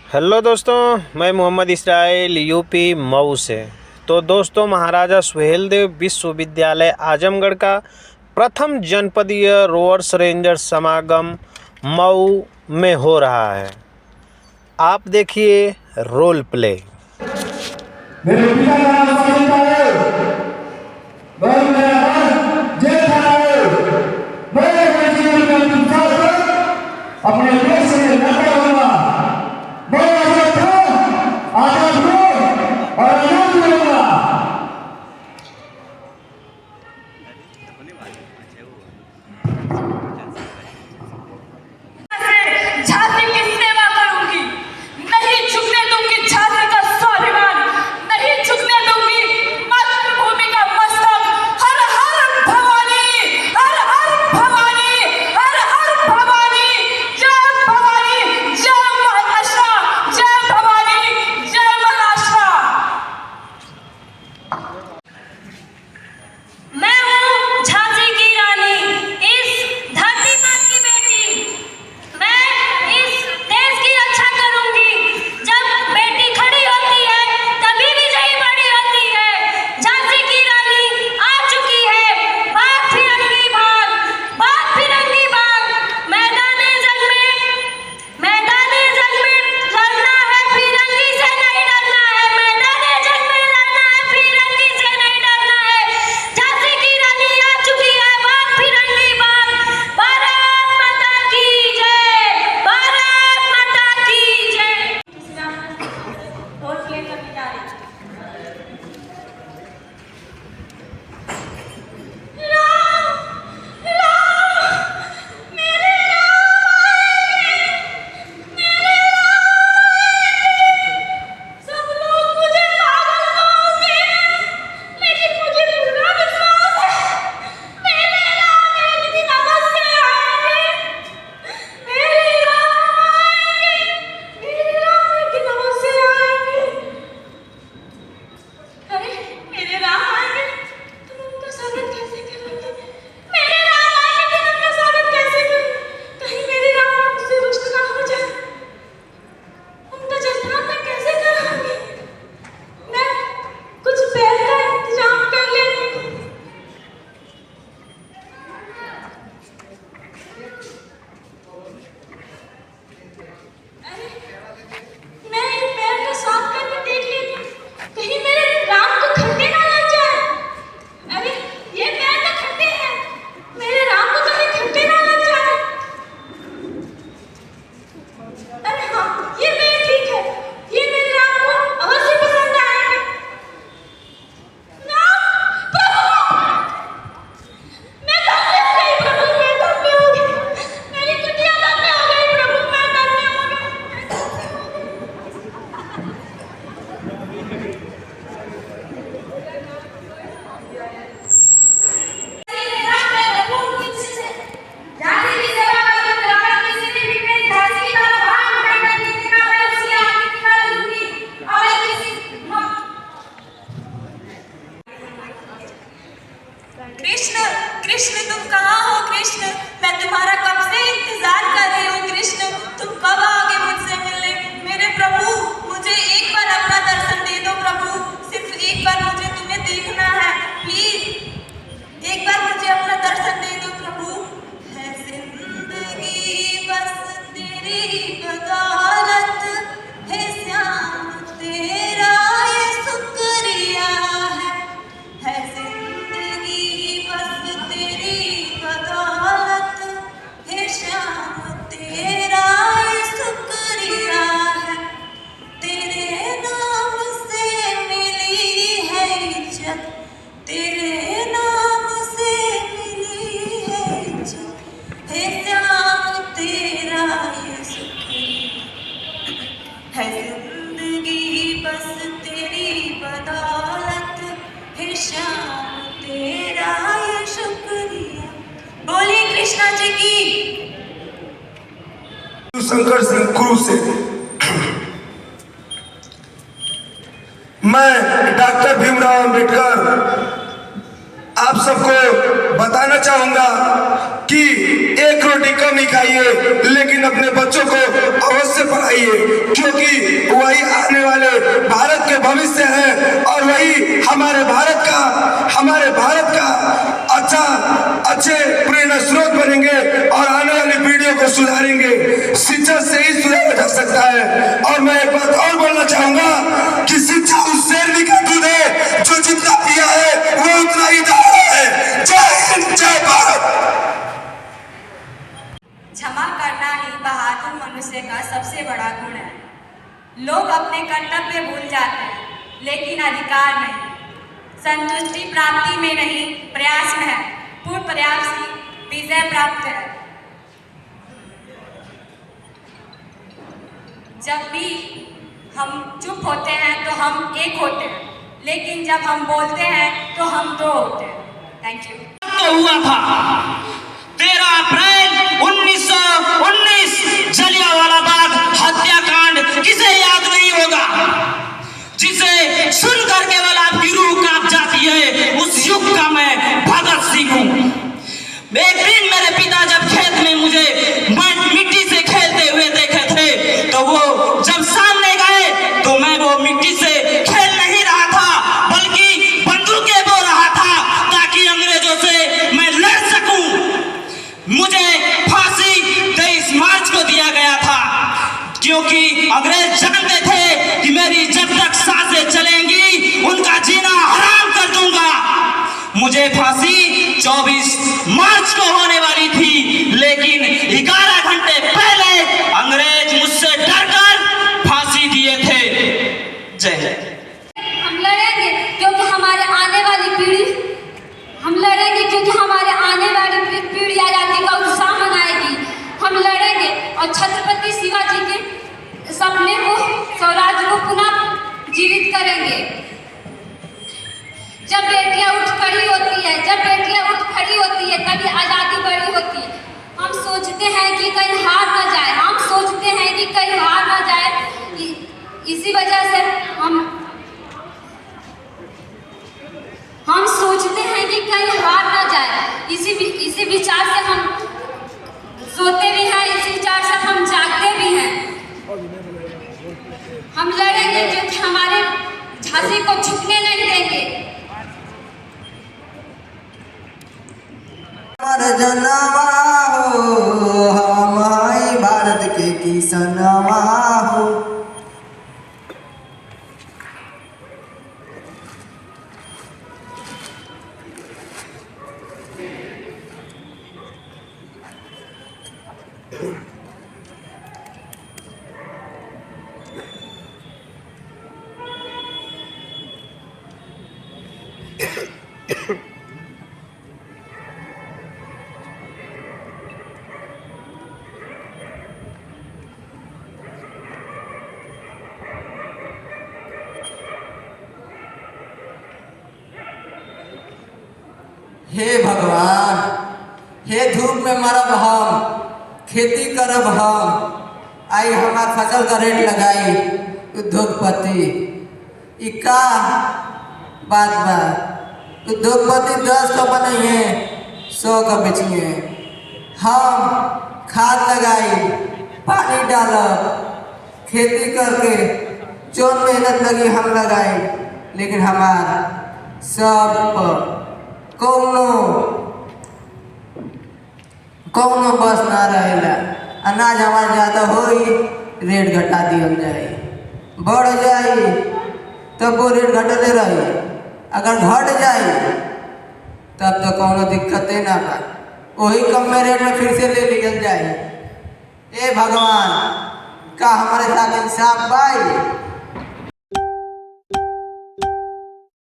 Hello दोस्तों, मैं Mohammad Israel UP Mau से। तो दोस्तों, महाराजा सुहेलदेव विश्वविद्यालय आजमगढ़ का प्रथम जनपदीय रोवर्स रेंजर समागम मऊ में हो रहा है। आप देखिए रोल प्ले। मेरे पिता का नाम सरिता है, वह मेरा नाम जेठा है। मैं अपने जीवन में अंतिम साल तक अपने देश से लड़ता रहूंगा। मैं आजाद था, आजाद हूँ और आजाद रहूंगा। झांसी की सेवा करूंगी, नहीं झुकने दूंगी झांसी का स्वाभिमान, नहीं झुकने दूंगी मातृभूमि का मस्तक। हर हर भवानी, हर हर भवानी, हर हर भवानी, जय भवानी, जय महाराष्ट्र, जय भवानी, जय महाराष्ट्र। मैं हूँ झांसी की रानी, इस धरती माँ की बेटी। मैं इस देश की रक्षा करूंगी। जब बेटी खड़ी होती है तभी विजयी बड़ी होती है। झांसी की रानी आ चुकी है, बाग फिरंगी बाग, बाग फिरंगी बाग। मैदाने जंग में लड़ना है, फिरंगी से नहीं डरना है। मैदाने जंग में लड़ना है, फिरंगी से नहीं डरना है। झांसी की रानी आ चुकी है, बाग फिरंगी बाग। भारत माता की जय, भारत माता की जय। और प्ले करने जा रही हूँ। राम, राम, मेरे राम आएंगे, मेरे राम आएंगे। सब लोग मुझे पागल कहोगे, लेकिन मुझे पूरा विश्वास है मेरे राम एक दिन अवश्य आएंगे। मेरे राम आएंगे, मेरे राम एक दिन अवश्य आएंगे। अरे मेरे राम आएंगे, तुम उनका स्वागत कैसे करोगे? मेरे राम आएंगे, तुम उनका स्वागत कैसे करोगे? कहीं मेरे राम मुझसे रुष्ट ना हो जाए। उनका जलपान मैं कैसे कराऊंगी? मैं कुछ बैल का इंतजाम कर लेती हूँ। अरे मैं एक पैर को साफ करके देख लेती हूँ, कहीं मेरे राम को खड्डे ना लग जाए। अरे ये पैर तो खड्डे हैं, मेरे राम को कहीं खड्डे ना लग जाए। अरे हाँ, ये पैर ठीक है, ये मेरे राम को अवश्य पसंद आएंगे। राम प्रभु, मैं धन्य हो गई प्रभु, मैं धन्य हो गई। मेरी कुटिया धन्य हो गई प्रभु, मैं धन्य हो गई। कृष्ण, कृष्ण तुम कहाँ हो कृष्ण? मैं तुम्हारा कब से इंतजार कर रही हूँ कृष्ण, तुम कब आओगे मुझसे मिलने? मेरे प्रभु, मुझे एक बार अपना दर्शन दे दो प्रभु, सिर्फ एक बार मुझे तुम्हें देखना है, प्लीज एक बार मुझे अपना दर्शन दे दो प्रभु। है जिंदगी बस तेरी बदौलत, है श्याम तेरा ये शुक्रिया है जिंदगी बस तेरी बदौलत, हे श्याम तेरा ये शुक्रिया है। तेरे नाम से मिली है इज्जत, तेरे नाम से मिली है इज्जत, हे श्याम तेरा ये शुक्रिया है जिंदगी बस तेरी बदौलत, हे श्याम तेरा ये शुक्रिया। बोलिए कृष्णा जी की। शंकर सिंह क्रू से मैं डॉक्टर भीमराव अंबेडकर आप सबको बताना चाहूंगा कि एक रोटी कम ही खाइए, लेकिन अपने बच्चों को अवश्य पढ़ाइए, क्योंकि हमारे भारत का अच्छे प्रेरणा स्रोत बनेंगे और आने वाली पीढ़ियों को सुधारेंगे। शिक्षा से ही सुधारा जा सकता है। और मैं एक बात और बोलना चाहूंगा कि शिक्षा उस शेरनी का दूध है जो जितना पिया है वो उतना ही डाला है। जय हिंद, जय भारत। क्षमा करना ही बहादुर मनुष्य का सबसे बड़ा गुण है। लोग अपने कर्तव्य भूल जाते हैं, लेकिन अधिकार नहीं। संतुष्टि प्राप्ति में नहीं, प्रयास में है। पूर्ण प्रयास ही विजय प्राप्त है। जब भी हम चुप होते हैं तो हम एक होते हैं, लेकिन जब हम बोलते हैं तो हम दो होते हैं। Thank you. तो हुआ था 13 अप्रैल 1919 जलियांवाला बाग हत्याकांड, किसे याद नहीं होगा, जिसे सुनकर केवल आपकी रूह कांप जाती है। उस युग का मैं भगत सिंह हूँ। एक दिन मेरे पिता जब खेत में मुझे मिट्टी से खेलते हुए देखे थे, तो वो जब सामने गए तो मैं वो मिट्टी से खेल नहीं रहा था, बल्कि बंदूकें बो रहा था ताकि अंग्रेजों से मैं लड़ सकूं। मुझे फांसी 23 मार्च को दिया गया था, क्योंकि अंग्रेज जानते थे कि मेरी जब तक सांसें चलेंगी उनका जीना हराम कर दूंगा। मुझे फांसी 24 मार्च को होने वाली थी, लेकिन 11 घंटे पहले अंग्रेज मुझसे डरकर फांसी दिए थे। जय हिंद। हम लड़ेंगे क्योंकि हमारे आने वाली पीढ़ी, हम लड़ेंगे क्योंकि हमारे आने वाली पीढ़ी आजादी का उत्साह मनाएगी। हम लड़ेंगे और छत्रपति शिवाजी के सपने को, स्वराज्य को पुनः जीवित करेंगे। जब बेटियां उठ खड़ी होती है, तभी आजादी बड़ी होती है। हम सोचते हैं कि कहीं हार ना जाए, इसी वजह से हम सोचते हैं कि कहीं हार ना जाए। इसी विचार से हम सोते भी हैं, इसी विचार से हम जागते भी हैं। हम लड़ेंगे क्योंकि हमारे झांसी को झुकने नहीं देंगे। जनवा हो हमारी भारत के किसनवा हो। हे भगवान, हे धूप में मरब हम, खेती करब हम, आई हमार फसल का रेट लगाई उद्योगपति। इका बात बा, उद्योगपति 10 का बनाइए 100 का बेचिए। हम खाद लगाई, पानी डालब, खेती करके जो मेहनत लगी हम लगाई, लेकिन हमार सब कौनो बस ना रहेला। अनाज हमारे ज़्यादा होई, रेट घटा दिया जाए, बढ़ जाए तब वो रेट घटले रही। अगर घट जाए तब तो कौनो दिक्कते ना बा, वही कम में रेट में फिर से ले लिया जाए। ए भगवान, का हमारे साथ इंसाफ पाई।